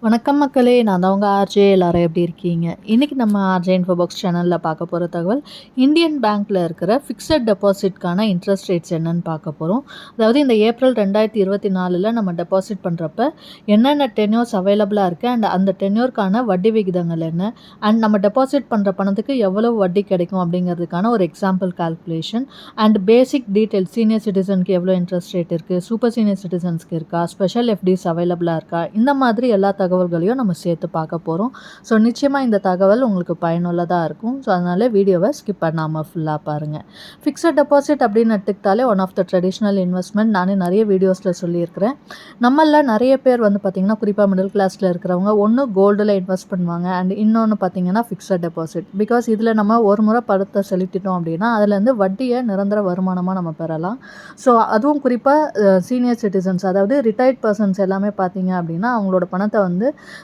வணக்கம் மக்களே, நான் தான் உங்கள் ஆர்ஜே. எல்லாரும் எப்படி இருக்கீங்க? இன்றைக்கி நம்ம ஆர்ஜே இன்ஃபோபாக்ஸ் சேனலில் பார்க்க போகிற தகவல், இந்தியன் பேங்க்கில் இருக்கிற ஃபிக்ஸட் டெபாசிட்கான இன்ட்ரெஸ்ட் ரேட்ஸ் என்னன்னு பார்க்க போகிறோம். அதாவது இந்த ஏப்ரல் 2024 நம்ம டெபாசிட் பண்ணுறப்ப என்னென்ன டென்யூர்ஸ் அவைலபிளாக இருக்குது அண்ட் அந்த டென்யூர்க்கான வட்டி விகிதங்கள் என்ன, அண்ட் நம்ம டெபாசிட் பண்ணுற பணத்துக்கு எவ்வளவு வட்டி கிடைக்கும் அப்படிங்கிறதுக்கான ஒரு example calculation and basic details. Senior சிட்டிசனுக்கு எவ்வளோ இன்ட்ரெஸ்ட் ரேட் இருக்குது, சூப்பர் சீனியர் சிட்டிசன்ஸ்க்கு இருக்கா, ஸ்பெஷல் எஃப்டிஸ் அவைலபிளாக இருக்கா, இந்த மாதிரி எல்லா தகவல்களையும் நம்ம சேர்த்து பார்க்க போகிறோம். ஸோ நிச்சயமாக இந்த தகவல் உங்களுக்கு பயனுள்ளதாக இருக்கும். ஸோ அதனால் வீடியோவை ஸ்கிப் பண்ணாமல் ஃபுல்லாக பாருங்கள். ஃபிக்ஸட் டெபாசிட் அப்படின்னு எடுத்துக்கிட்டாலே one of the traditional investment. நானே நிறைய வீடியோஸில் சொல்லியிருக்கிறேன். நம்மளில் நிறைய பேர் பார்த்திங்கன்னா குறிப்பாக மிடில் கிளாஸில் இருக்கிறவங்க ஒன்று கோல்டில் இன்வெஸ்ட் பண்ணுவாங்க அண்ட் இன்னொன்று பார்த்திங்கன்னா ஃபிக்ஸட் டெபாசிட். பிகாஸ் இதில் நம்ம ஒரு முறை பணத்தை செலுத்திட்டோம் அப்படின்னா அதுலேருந்து வட்டியை நிரந்தர வருமானமாக நம்ம பெறலாம். ஸோ அதுவும் குறிப்பாக சீனியர் சிட்டிசன்ஸ், அதாவது ரிட்டையர்ட் பர்சன்ஸ் எல்லாமே பார்த்திங்க அப்படின்னா அவங்களோட பணத்தை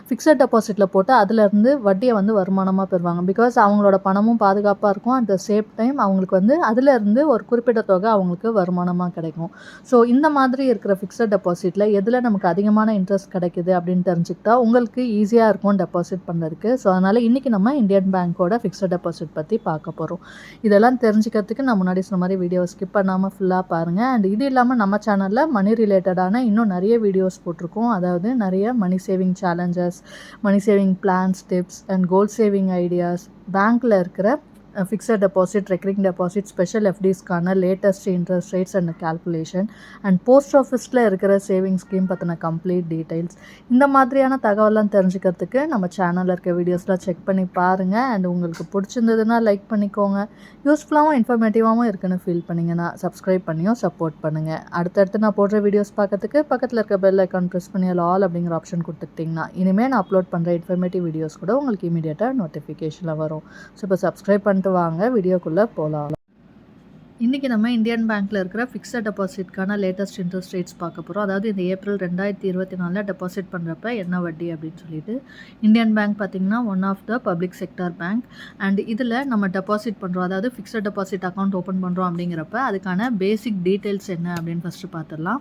ஃபிக்ஸட் டெபாசிட்டில் போட்டு அதிலேருந்து வட்டியை வருமானமாக பெறுவாங்க. பிகாஸ் அவங்களோட பணமும் பாதுகாப்பாக இருக்கும். அட் த சேம் டைம் அவங்களுக்கு அதிலேருந்து ஒரு குறிப்பிட்ட தொகை அவங்களுக்கு வருமானமாக கிடைக்கும். ஸோ இந்த மாதிரி இருக்கிற ஃபிக்ஸட் டெபாசிட்டில் எதில் நமக்கு அதிகமான இன்ட்ரெஸ்ட் கிடைக்குது அப்படின்னு தெரிஞ்சுக்கிட்டா உங்களுக்கு ஈஸியாக இருக்கும் டெபாசிட் பண்ணுறதுக்கு. ஸோ அதனால் இன்றைக்கி நம்ம இந்தியன் பேங்க்கோட ஃபிக்ஸட் டெபாசிட் பற்றி பார்க்க போகிறோம். இதெல்லாம் தெரிஞ்சுக்கிறதுக்கு நான் முன்னாடி சொன்ன மாதிரி வீடியோவை ஸ்கிப் பண்ணாமல் ஃபுல்லாக பாருங்கள். அண்ட் இது இல்லாமல் நம்ம சேனலில் மணி ரிலேட்டடான இன்னும் நிறைய வீடியோஸ் போட்டிருக்கோம். அதாவது நிறைய money saving challenges, money saving plans, tips and goal saving ideas, பேங்க்கில் இருக்கிற fixed deposit, recurring deposit, special எஃப்டிஸ்க்கான latest interest rates and calculation and post ஆஃபீஸில் இருக்கிற சேவிங் ஸ்கீம் பற்றின கம்ப்ளீட் டீட்டெயில்ஸ், இந்த மாதிரியான தகவலாம் தெரிஞ்சுக்கிறதுக்கு நம்ம சேனலில் இருக்க வீடியோஸ்லாம் செக் பண்ணி பாருங்கள். அண்ட் உங்களுக்கு பிடிச்சிருந்ததுன்னா லைக் பண்ணிக்கோங்க. யூஸ்ஃபுல்லாகவும் இன்ஃபர்மேட்டிவாகவும் இருக்குன்னு ஃபீல் பண்ணிங்கன்னா சப்ஸ்கிரைப் பண்ணியும் சப்போர்ட் பண்ணுங்கள். அடுத்தடுத்து நான் போடுற வீடியோஸ் பார்க்கறதுக்கு பக்கத்தில் இருக்க பெல் ஐக்கான் ப்ரெஸ் பண்ணி ஆல் அப்படிங்கிற ஆப்ஷன் கொடுத்துக்கிட்டிங்கன்னா இனிமேல் நான் அப்லோட் பண்ணுற இன்ஃபர்மேட்டிவ் வீடியோஸ் கூட உங்களுக்கு இமீடியட்டாக நோட்டிஃபிகேஷனில் வரும். ஸோ இப்போ சப்ஸ்கிரைப் பண்ணிட்டு வாங்க வீடியோக்குள்ளே போகலாம். இன்றைக்கி நம்ம இந்தியன் பேங்க்கில் இருக்கிற ஃபிக்ஸட் டெபாசிட்கான லேட்டஸ்ட் இன்ட்ரெஸ்ட் ரேட்ஸ் பார்க்க போகிறோம். அதாவது இந்த ஏப்ரல் 2024 டெபாசிட் பண்ணுறப்ப என்ன வட்டி அப்படின்னு சொல்லிட்டு. இந்தியன் பேங்க் பார்த்திங்கன்னா one of the public sector bank. And இதில் நம்ம டெபாசிட் பண்ணுறோம், அதாவது ஃபிக்ஸட் டெபாசிட் அக்கௌண்ட் ஓப்பன் பண்ணுறோம் அப்படிங்கிறப்ப அதுக்கான பேசிக் டீட்டெயில்ஸ் என்ன அப்படின்னு ஃபஸ்ட்டு பார்த்துடலாம்.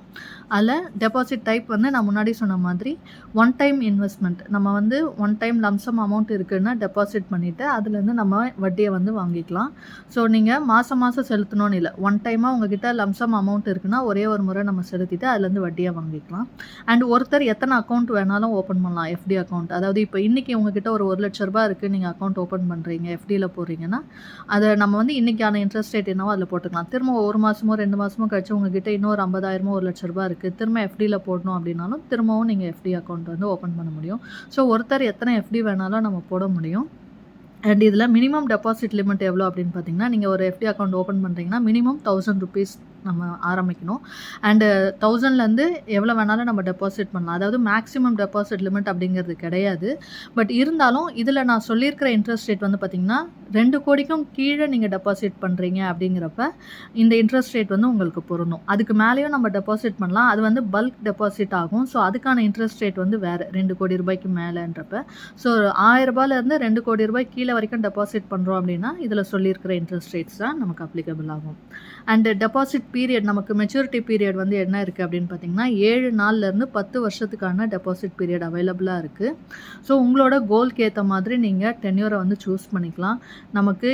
அதில் டெபாசிட் டைப் நான் முன்னாடி சொன்ன மாதிரி ஒன் டைம் இன்வெஸ்ட்மெண்ட். நம்ம ஒன் டைம் லம்சம் அமௌண்ட் இருக்குதுன்னா டெபாசிட் பண்ணிவிட்டு அதுலேருந்து நம்ம வட்டியை வாங்கிக்கலாம். ஸோ நீங்கள் மாதம் மாதம் செலுத்தணும் இல்லை, ஒன் டைமாக உங்ககிட்ட லம்சம் அமௌண்ட் இருக்குன்னா ஒரே ஒரு முறை நம்ம செலுத்திட்டு அதுலேருந்து வட்டியாக வாங்கிக்கலாம். அண்ட் ஒருத்தர் எத்தனை அக்கௌண்ட் வேணாலும் ஓப்பன் பண்ணலாம். எஃப்டி அக்கௌண்ட், அதாவது இப்போ இன்றைக்கி உங்ககிட்ட ஒரு 1,00,000 ரூபாய் இருக்குது, நீங்கள் அக்கௌண்ட் ஓப்பன் பண்ணுறீங்க, எஃப்டியில் போடுறீங்கன்னா அதை நம்ம இன்றைக்கான இன்ட்ரெஸ்ட் ரேட் என்னவோ அதில் போட்டுக்கலாம். திரும்ப ஒரு மாதமோ 2 மாதமோ கழிச்சு உங்ககிட்ட இன்னொரு 50,000 1,00,000 ரூபாய் இருக்குது, திரும்ப எஃப்டியில் போடணும் அப்படின்னாலும் திரும்பவும் நீங்கள் எஃப்டி அக்கௌண்ட் ஓப்பன் பண்ண முடியும். ஸோ ஒருத்தர் எத்தனை எஃப்டி வேணாலும் நம்ம போட முடியும். அண்ட் இதில் மினிமம் டெபாசிட் லிமிட் எவ்வளோ அப்படின்னு பார்த்தீங்கன்னா, நீங்கள் ஒரு எஃப்டி அக்கௌண்ட் ஓப்பன் பண்ணுறீங்கன்னா மினிமம் 1000 ருபீஸ் நம்ம ஆரம்பிக்கணும். அண்டு 1000லேருந்து எவ்வளோ வேணாலும் நம்ம டெபாசிட் பண்ணலாம். அதாவது மேக்ஸிமம் டெபாசிட் லிமிட் அப்படிங்கிறது கிடையாது. பட் இருந்தாலும் இதில் நான் சொல்லியிருக்கிற இன்ட்ரெஸ்ட் ரேட் பார்த்திங்கன்னா 2 கோடிக்கும் கீழே நீங்கள் டெபாசிட் பண்ணுறீங்க அப்படிங்கிறப்ப இந்த இன்ட்ரெஸ்ட் ரேட் உங்களுக்கு பொருந்தும். அதுக்கு மேலேயும் நம்ம டெபாசிட் பண்ணலாம். அது பல்க் டெபாசிட் ஆகும். ஸோ அதுக்கான இன்ட்ரெஸ்ட் ரேட் வேறு 2 கோடி ரூபாய்க்கு மேலேன்றப்ப. ஸோ 1000 ரூபாயிலேருந்து 2 கோடி ரூபாய் கீழே வரைக்கும் டெபாசிட் பண்ணுறோம் அப்படின்னா இதில் சொல்லியிருக்கிற இன்ட்ரெஸ்ட் ரேட்ஸ் தான் நமக்கு அப்ளிகபிள் ஆகும். அண்ட் டெபாசிட் பீரியட், நமக்கு மெச்சூரிட்டி பீரியட் என்ன இருக்குது அப்படின்னு பார்த்தீங்கன்னா 7 நாள்லேருந்து 10 வருஷத்துக்கான டெபாசிட் பீரியட் அவைலபிளாக இருக்குது. ஸோ உங்களோட கோல்க்கு ஏற்ற மாதிரி நீங்கள் டென்யூரை சூஸ் பண்ணிக்கலாம். நமக்கு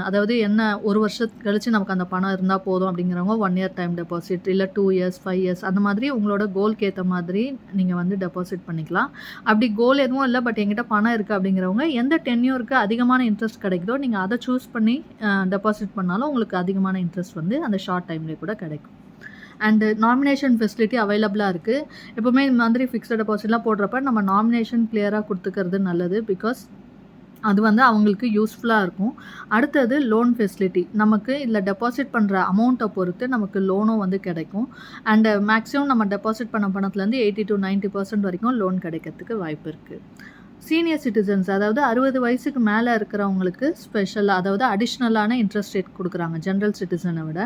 அதாவது என்ன, ஒரு வருஷத்துக்கு கழிச்சு நமக்கு அந்த பணம் இருந்தால் போதும் அப்படிங்கிறவங்க 1 இயர் டைம் டெபாசிட், இல்லை 2 இயர்ஸ் 5 இயர்ஸ் அந்த மாதிரி உங்களோட கோல்க்கு ஏற்ற மாதிரி நீங்கள் டெபாசிட் பண்ணிக்கலாம். அப்படி கோல் எதுவும் இல்லை பட் என்கிட்ட பணம் இருக்குது அப்படிங்கிறவங்க எந்த டென்யூருக்கு அதிகமான இன்ட்ரெஸ்ட் கிடைக்குதோ நீங்கள் அதை சூஸ் பண்ணி டெபாசிட் பண்ணாலும் உங்களுக்கு அதிகமான இன்ட்ரெஸ்ட் அந்த ஷார்ட் டைம்லேயே கூட கிடைக்கும். அண்டு நாமினேஷன் ஃபெசிலிட்டி அவைலபிளாக இருக்குது. எப்போவுமே இந்த மாதிரி ஃபிக்ஸட் டெபாசிட்லாம் போடுறப்ப நம்ம நாமினேஷன் கிளியராக கொடுத்துக்கிறது நல்லது. பிகாஸ் அது அவங்களுக்கு யூஸ்ஃபுல்லாக இருக்கும். அடுத்தது லோன் ஃபெசிலிட்டி, நமக்கு இதில் டெபாசிட் பண்ணுற அமௌண்ட்டை பொறுத்து நமக்கு லோனும் கிடைக்கும். அண்டு மேக்ஸிமம் நம்ம டெபாசிட் பண்ண பணத்துலேருந்து 80 to 90% வரைக்கும் லோன் கிடைக்கிறதுக்கு வாய்ப்பு இருக்குது. சீனியர் சிட்டிசன்ஸ், அதாவது 60 வயசுக்கு மேலே இருக்கிறவங்களுக்கு ஸ்பெஷலாக, அதாவது அடிஷ்னலான இன்ட்ரெஸ்ட் ரேட் கொடுக்குறாங்க ஜென்ரல் சிட்டிசனை விட.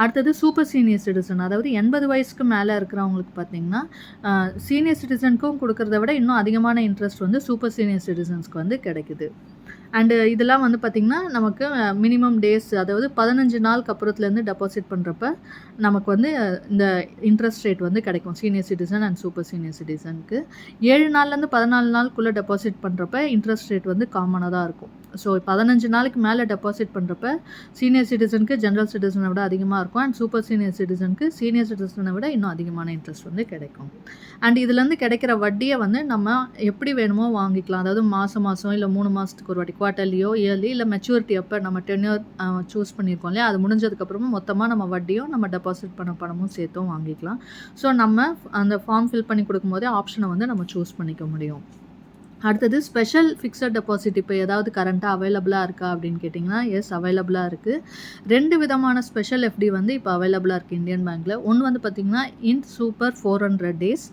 அடுத்தது சூப்பர் சீனியர் சிட்டிசன், அதாவது 80 வயசுக்கு மேலே இருக்கிறவங்களுக்கு பார்த்திங்கன்னா சீனியர் சிட்டிசனுக்கும் கொடுக்குறத விட இன்னும் அதிகமான இன்ட்ரெஸ்ட் சூப்பர் சீனியர் சிட்டிசன்ஸ்க்கு கிடைக்குது. அண்டு இதெல்லாம் வந்து பார்த்திங்கன்னா நமக்கு மினிமம் டேஸ், அதாவது 15 நாளுக்கு அப்புறத்துலேருந்து டெபாசிட் பண்ணுறப்ப நமக்கு வந்து இந்த இன்ட்ரெஸ்ட் ரேட் வந்து கிடைக்கும் senior citizen and super senior சிட்டிசனுக்கு. 7 நாள்லேருந்து 14 நாளுக்குள்ளே டெபாசிட் பண்ணுறப்ப இன்ட்ரெஸ்ட் ரேட் வந்து காமனாக தான் இருக்கும். ஸோ 15 நாளைக்கு மேலே டெபாசிட் பண்ணுறப்ப சீனியர் சிட்டிசனுக்கு ஜென்ரல் சிட்டிசனை விட அதிகமாக இருக்கும், அண்ட் சூப்பர் சீனியர் சிட்டிசனுக்கு சீனியர் சிட்டிசனை விட இன்னும் அதிகமான இன்ட்ரெஸ்ட் வந்து கிடைக்கும். அண்ட் இதுலேருந்து கிடைக்கிற வட்டியை வந்து நம்ம எப்படி வேணுமோ வாங்கிக்கலாம். அதாவது மாதம் இல்லை 3 மாதத்துக்கு ஒரு வாட்டி, குவார்ட்டர்லியோ இயர்லி, இல்லை மெச்சூரிட்டி அப்போ நம்ம டென்யூர் சூஸ் பண்ணியிருக்கோம் இல்லையா, அது முடிஞ்சதுக்கப்புறமா மொத்தமாக நம்ம வட்டியும் நம்ம டெபாசிட் பண்ண பணமும் சேர்த்தும் வாங்கிக்கலாம். ஸோ நம்ம அந்த ஃபார்ம் ஃபில் பண்ணி கொடுக்கும்போதே ஆப்ஷனை வந்து நம்ம சூஸ் பண்ணிக்க முடியும். அடுத்தது ஸ்பெஷல் ஃபிக்ஸட் டெபாசிட் இப்போ ஏதாவது கரண்ட்டாக அவைலபிளாக இருக்கா அப்படின்னு கேட்டிங்கன்னா, எஸ் அவைலபிளாக இருக்குது. 2 விதமான ஸ்பெஷல் எஃப்டி வந்து இப்போ அவைலபிளாக இருக்குது இந்தியன் பேங்க்கில். ஒன்று வந்து பார்த்திங்கன்னா இன்ட் சூப்பர் 400 டேஸ்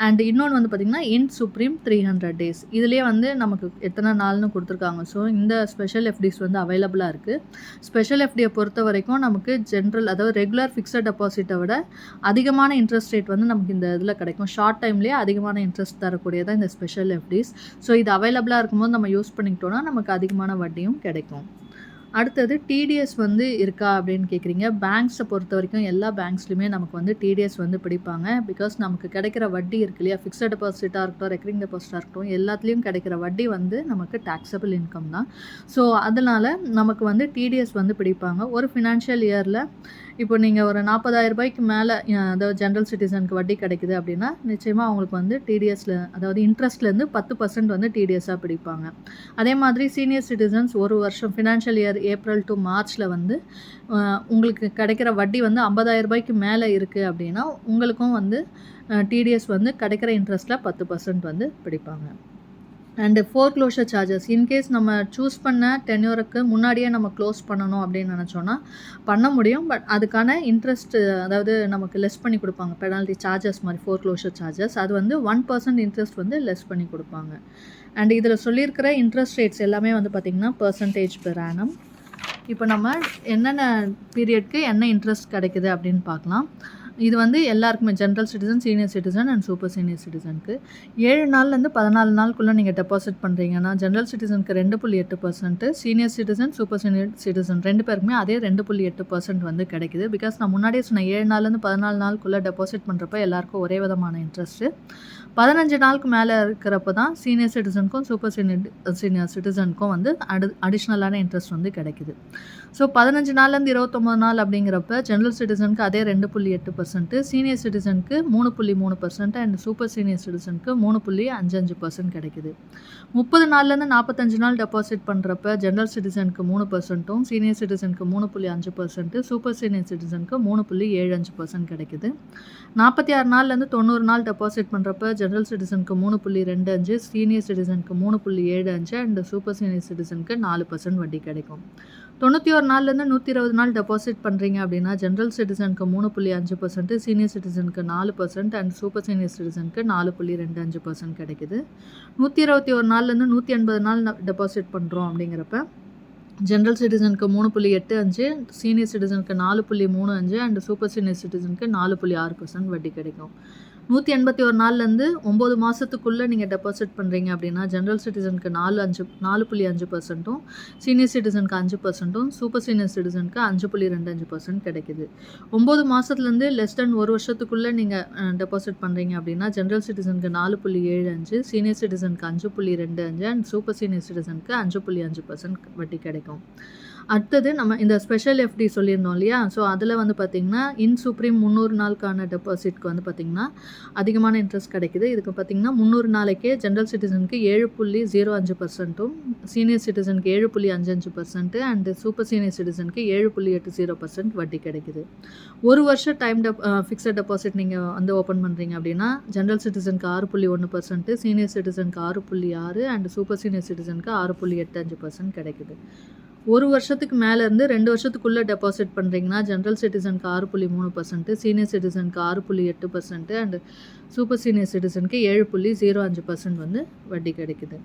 அண்ட் இன்னொன்று வந்து பார்த்திங்கன்னா இன்ட் சுப்ரீம் 300 டேஸ். இதுலேயே வந்து நமக்கு எத்தனை நாள்னு கொடுத்துருக்காங்க. ஸோ இந்த ஸ்பெஷல் எஃப்டிஸ் வந்து அவைலபிளாக இருக்குது. ஸ்பெஷல் எஃப்டியை பொறுத்த வரைக்கும் நமக்கு ஜென்ரல், அதாவது ரெகுலர் ஃபிக்ஸட் டெபாசிட்டை விட அதிகமான இன்ட்ரெஸ்ட் ரேட் வந்து நமக்கு இந்த இதில் கிடைக்கும். ஷார்ட் டைம்லேயே அதிகமான இன்ட்ரெஸ்ட் தரக்கூடியதான் இந்த ஸ்பெஷல் எஃப்டிஸ். ஸோ இது அவைலபிளாக இருக்கும்போது நம்ம யூஸ் பண்ணிக்கிட்டோன்னா நமக்கு அதிகமான வட்டியும் கிடைக்கும். அடுத்தது டிடிஎஸ் வந்து இருக்கா அப்படின்னு கேட்குறீங்க. பேங்க்ஸை பொறுத்த வரைக்கும் எல்லா பேங்க்ஸ்லையுமே நமக்கு வந்து டிடிஎஸ் வந்து பிடிப்பாங்க. பிகாஸ் நமக்கு கிடைக்கிற வட்டி இருக்கு இல்லையா, ஃபிக்ஸட் டெபாசிட்டாக இருக்கட்டும், ரெக்கரிங் டெபாசிட்டாக இருக்கட்டும், எல்லாத்துலேயும் கிடைக்கிற வட்டி வந்து நமக்கு டேக்ஸபிள் இன்கம் தான். ஸோ அதனால் நமக்கு வந்து டிடிஎஸ் வந்து பிடிப்பாங்க. ஒரு ஃபினான்ஷியல் இயரில் இப்போ நீங்கள் ஒரு 40,000 ரூபாய்க்கு மேலே அதாவது ஜென்ரல் சிட்டிசனுக்கு வட்டி கிடைக்குது அப்படின்னா நிச்சயமாக அவங்களுக்கு வந்து டிடிஎஸில், அதாவது இன்ட்ரெஸ்ட்லேருந்து 10% வந்து டிடிஎஸ்ஸாக பிடிப்பாங்க. அதே மாதிரி சீனியர் சிட்டிசன்ஸ் ஒரு வருஷம் ஃபினான்ஷியல் இயர் ஏப்ரல் டு மார்ச்சில் வந்து உங்களுக்கு கிடைக்கிற வட்டி வந்து 50,000 ரூபாய்க்கு மேலே இருக்குது அப்படின்னா உங்களுக்கும் வந்து டிடிஎஸ் வந்து கிடைக்கிற இன்ட்ரெஸ்ட்டில் 10% வந்து பிடிப்பாங்க. அண்டு ஃபோர்க்ளோஷர் சார்ஜஸ், இன்கேஸ் நம்ம சூஸ் பண்ண டென்யூருக்கு முன்னாடியே நம்ம க்ளோஸ் பண்ணணும் அப்படின்னு நினச்சோன்னா பண்ண முடியும். பட் அதுக்கான இன்ட்ரெஸ்ட், அதாவது நமக்கு லெஸ் பண்ணி கொடுப்பாங்க, பெனால்ட்டி சார்ஜஸ் மாதிரி ஃபோர்க்ளோஷர் சார்ஜஸ், அது வந்து 1% இன்ட்ரெஸ்ட் வந்து லெஸ் பண்ணி கொடுப்பாங்க. அண்ட் இதில் சொல்லியிருக்கிற இன்ட்ரெஸ்ட் ரேட்ஸ் எல்லாமே வந்து பார்த்திங்கன்னா பெர்சன்டேஜ் பெர் ஆனம். இப்போ நம்ம என்னென்ன பீரியட்க்கு என்ன இன்ட்ரெஸ்ட் கிடைக்குது அப்படின்னு பார்க்கலாம். இது வந்து எல்லாருக்குமே general citizen, senior citizen and super senior சிட்டிசனுக்கு 7 நாள்லேருந்து 14 நாளுக்குள்ளே நீங்கள் டெபாசிட் பண்ணுறீங்கன்னா ஜென்ரல் சிட்டிசனுக்கு 2.8%, senior citizen super senior citizen 2 பேருக்குமே அதே 2.8% வந்து கிடைக்குது. பிகாஸ் நான் முன்னாடியே சொன்னேன் 7 நாள்லேருந்து 14 நாளுக்குள்ளே டெபாசிட் பண்ணுறப்ப எல்லாருக்கும் ஒரே விதமான இன்ட்ரெஸ்ட்டு. 15 நாளுக்கு மேலே இருக்கிறப்ப தான் சீனியர் சிட்டிசனுக்கும் சூப்பர் சீனியர் சிட்டிசனுக்கும் வந்து அடிஷ்னலான இன்ட்ரெஸ்ட் வந்து கிடைக்குது. ஸோ 15 நாள்லேருந்து 29 நாள் அப்படிங்கிறப்ப ஜென்ரல் சிட்டிசனுக்கு அதே 2.8%, சீனியர் சிட்டிசனுக்கு 3.3% அண்ட் சூப்பர் சீனியர் சிட்டிசனுக்கு 3.55% கிடைக்குது. 30 நாள்லேருந்து 45 நாள் டெபாசிட் பண்ணுறப்ப ஜென்ரல் சிட்டிசனுக்கு 3%, சீனியர் சிட்டிசனுக்கு 3.5%, சூப்பர் சீனியர் சிட்டிசனுக்கு 3.75% கிடைக்குது. 46 நாள்லேருந்து 90 நாள் டெபாசிட் பண்ணுறப்ப ஜென்ரல் சிட்டிசனுக்கு 3.25, சீனியர் சிட்டிசனுக்கு 3.75 அண்ட் சூப்பர் சீனியர் சிட்டிசனுக்கு 4% வட்டி கிடைக்கும். 91 நாள்லேருந்து 120 நாள் டெபாசிட் பண்ணுறீங்க அப்படின்னா ஜென்ரல் சிட்டிசனுக்கு 3.5%, சீனியர் சிட்டிசனுக்கு 4% அண்ட் சூப்பர் சீனியர் சிட்டிசனுக்கு 4.25% கிடைக்குது. 121 நாள்லேருந்து 180 நாள் டெபாசிட் பண்ணுறோம் அப்படிங்கிறப்ப ஜென்ரல் சிட்டிசனுக்கு 3.85, சீனியர் சிட்டிசனுக்கு 4.35 அண்ட் சூப்பர் சீனியர் சிட்டிசனுக்கு 4.6% வட்டி கிடைக்கும். 181 நாள்லேருந்து 9 மாதத்துக்குள்ளே நீங்கள் டெபாசிட் பண்ணுறீங்க அப்படின்னா ஜென்ரல் சிட்டிசனுக்கு 4.5%, சீனியர் சிட்டிசனுக்கு 5%, சூப்பர் சீனியர் சிட்டிசனுக்கு 5.25% கிடைக்குது. 9 மாதத்துலேருந்து லெஸ் தென் 1 வருஷத்துக்குள்ளே நீங்கள் டெபாசிட் பண்ணுறீங்க அப்படின்னா ஜென்ரல் சிட்டிசனுக்கு 4.75, சீனியர் சிட்டிசனுக்கு 5.25 அண்ட் சூப்பர் சீனியர் சிட்டிசனுக்கு 5.5% வட்டி கிடைக்கும். அடுத்தது நம்ம இந்த ஸ்பெஷல் எஃப்டி சொல்லியிருந்தோம் இல்லையா, ஸோ அதில் வந்து பார்த்திங்கன்னா இன் சுப்ரீம் 300 நாளுக்கான டெபாசிட்க்கு வந்து பார்த்திங்கன்னா அதிகமான இன்ட்ரெஸ்ட் கிடைக்குது. இதுக்கு பார்த்திங்கன்னா 300 நாளைக்கே ஜென்ரல் சிட்டிசனுக்கு 7.05%, சீனியர் சிட்டிசனுக்கு 7.55% அண்ட் சூப்பர் சீனியர் சிட்டிசனுக்கு 7.80% வட்டி கிடைக்குது. 1 வருஷம் டைம் ஃபிக்ஸட் டெபாசிட் நீங்கள் வந்து ஓப்பன் பண்ணுறீங்க அப்படின்னா ஜென்ரல் சிட்டிசனுக்கு 6.1%, சீனியர் சிட்டிசனுக்கு 6.6 அண்ட் சூப்பர் சீனியர் சிட்டிசனுக்கு 6.85% கிடைக்குது. 1 வருஷத்துக்கு மேலேருந்து 2 வருஷத்துக்குள்ளே டெபாசிட் பண்ணுறீங்கன்னா ஜென்ரல் சிட்டிசனுக்கு 6.3%, சீனியர் சிட்டிசனுக்கு 6.8% அண்ட் சூப்பர் சீனியர் சிட்டிசனுக்கு 7.05% வந்து வட்டி கிடைக்குது.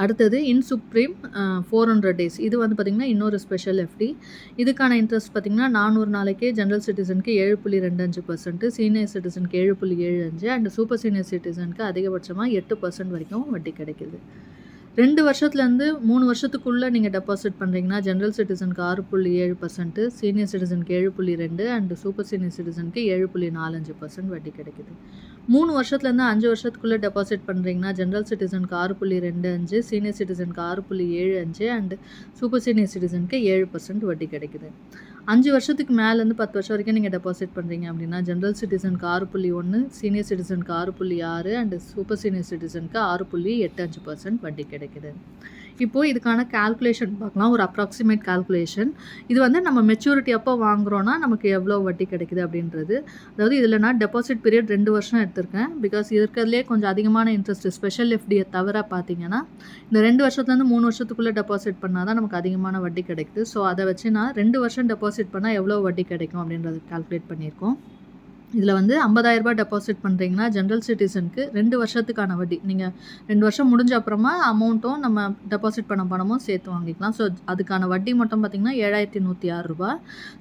அடுத்தது இன் சுப்ரீம் 400 டேஸ், இது வந்து பார்த்திங்கன்னா இன்னொரு ஸ்பெஷல் எஃப்டி. இதுக்கான இன்ட்ரெஸ்ட் பார்த்திங்கன்னா 400 நாளைக்கே ஜென்ரல் சிட்டிசனுக்கு 7.25%, சீனியர் சிட்டிசனுக்கு 7.75 அண்ட் சூப்பர் சீனியர் சிட்டிசனுக்கு அதிகபட்சமாக 8% வரைக்கும் வட்டி கிடைக்குது. 2 வருஷத்துலேருந்து 3 வருஷத்துக்குள்ள நீங்க டெபாசிட் பண்றீங்கன்னா, ஜெனரல் சிட்டிசனுக்கு 6.7%, சீனியர் சிட்டிசனுக்கு 7.2 அண்ட் சூப்பர் சீனியர் சிட்டிசனுக்கு 7.45% வட்டி கிடைக்குது. 3 வருஷத்துலேருந்து 5 வருஷத்துக்குள்ள டெபாசிட் பண்றீங்கன்னா, ஜெனரல் சிட்டிசனுக்கு 6.25, சீனியர் சிட்டிசனுக்கு 6.75 அண்ட் சூப்பர் சீனியர் சிட்டிசனுக்கு 7% வட்டி கிடைக்குது. 5 வருஷத்துக்கு மேலேருந்து 10 வருஷம் வரைக்கும் நீங்க டெபாசிட் பண்றீங்க அப்படின்னா, ஜெனரல் சிட்டிசனுக்கு 6.1, சீனியர் சிட்டிசனுக்கு 6.6 அண்ட் சூப்பர் சீனியர் சிட்டிசனுக்கு 6.85% வட்டி கிடைக்குது. இப்போ இதுக்கான கால்குலேஷன் பார்க்கலாம். ஒரு அப்ராக்ஸிமேட் கால்குலேஷன். இது வந்து நம்ம மெச்சூரிட்டி அப்போ வாங்குறோம்னா, நமக்கு எவ்வளோ வட்டி கிடைக்குது அப்படின்றது. அதாவது இதில் நான் டெபாசிட் பீரியட் 2 வருஷம் எடுத்திருக்கேன். பிகாஸ் இருக்கிறதுலே கொஞ்சம் அதிகமான இன்ட்ரெஸ்ட் ஸ்பெஷல் எஃப்டியை தவிர பார்த்தீங்கன்னா, இந்த 2 வருஷத்துலேருந்து 3 வருஷத்துக்குள்ளே டெபாசிட் பண்ணால் தான் நமக்கு அதிகமான வட்டி கிடைக்குது. ஸோ அதை வச்சு நான் 2 வருஷம் டெபாசிட் பண்ணால் எவ்வளோ வட்டி கிடைக்கும் அப்படின்றத கால்குலேட் பண்ணியிருக்கோம். இதில் வந்து ரூ. 50,000 டெபாசிட் பண்ணுறீங்கன்னா, ஜெனரல் சிட்டிசனுக்கு 2 வருஷத்துக்கான வட்டி. நீங்கள் 2 வருஷம் முடிஞ்ச அப்புறமா அமௌண்ட்டும் நம்ம டெபாசிட் பண்ண பணமும் சேர்த்து வாங்கிக்கலாம். ஸோ அதுக்கான வட்டி மட்டும் பார்த்தீங்கன்னா ரூ. 7,106.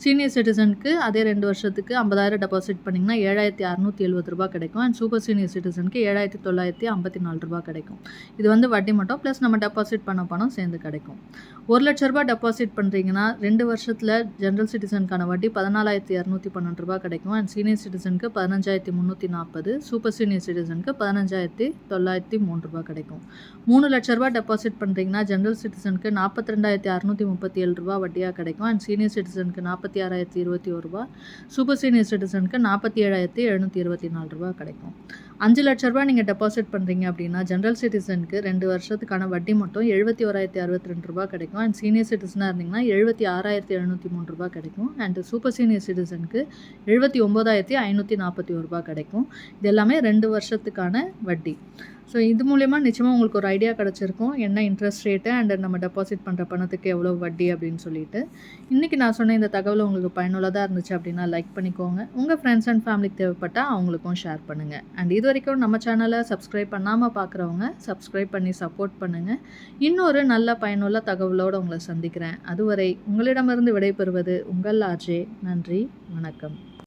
சீனியர் சிட்டிசனுக்கு அதே 2 வருஷத்துக்கு 50,000 டெபாசிட் பண்ணிங்கன்னா ரூ. 7,670 கிடைக்கும். அண்ட் சூப்பர் சீனியர் சிட்டிசனுக்கு ரூ. 7,954 கிடைக்கும். இது வந்து வட்டி மட்டும் ப்ளஸ் நம்ம டெபாசிட் பண்ண பணம் சேர்ந்து கிடைக்கும். ரூ. 1,00,000 டெபாசிட் பண்ணுறீங்கன்னா 2 வருஷத்தில் ஜெனரல் சிட்டிசனுக்கான வட்டி ரூ. 14,212 கிடைக்கும். அண்ட் சீனியர் சிட்டிசனுக்கு 15,340, சூப்பர் சீனியர் சிட்டிசனுக்கு 15,903 கிடைக்கும். ரூ. 3,00,000 டெபாசிட் பண்ணுறீங்கன்னா, ஜெனரல் சிட்டிசனுக்கு ரூ. 42,637 வட்டியாக கிடைக்கும். அண்ட் சீனியர் சிட்டிசனுக்கு ரூ. 46,021, சூப்பர் சீனியர் சிட்டிசனுக்கு ரூ. 47,724 கிடைக்கும். ரூ. 5,00,000 நீங்கள் டெபாசிட் பண்ணுறீங்க அப்படின்னா, ஜெனரல் சிட்டிசனுக்கு 2 வருஷத்துக்கான வட்டி மட்டும் ரூ. 71,062 கிடைக்கும். அண்ட் சீனியர் சிட்டிசனாக இருந்தீங்கன்னா ரூ. 76,703 கிடைக்கும். அண்ட் சூப்பர் சீனியர் சிட்டிசனுக்கு ரூ. 79,541 கிடைக்கும். இது எல்லாமே 2 வருஷத்துக்கான வட்டி. ஸோ இது மூலயமா நிச்சயமாக உங்களுக்கு ஒரு ஐடியா கிடச்சிருக்கும், என்ன இன்ட்ரெஸ்ட் ரேட்டு அண்ட் நம்ம டெபாசிட் பண்ணுற பணத்துக்கு எவ்வளோ வட்டி அப்படின்னு சொல்லிட்டு. இன்றைக்கி நான் சொன்ன இந்த தகவல் உங்களுக்கு பயனுள்ளதாக இருந்துச்சு அப்படின்னா லைக் பண்ணிக்கோங்க. உங்கள் ஃப்ரெண்ட்ஸ் அண்ட் ஃபேமிலிக்கு தேவைப்பட்டால் அவங்களுக்கும் ஷேர் பண்ணுங்கள். அண்ட் இது வரைக்கும் நம்ம சேனலை சப்ஸ்கிரைப் பண்ணாமல் பார்க்குறவங்க சப்ஸ்கிரைப் பண்ணி சப்போர்ட் பண்ணுங்கள். இன்னொரு நல்ல பயனுள்ள தகவலோடு உங்களை சந்திக்கிறேன். அதுவரை உங்களிடமிருந்து விடைபெறுவது உங்கள் ஆர்ஜே. நன்றி, வணக்கம்.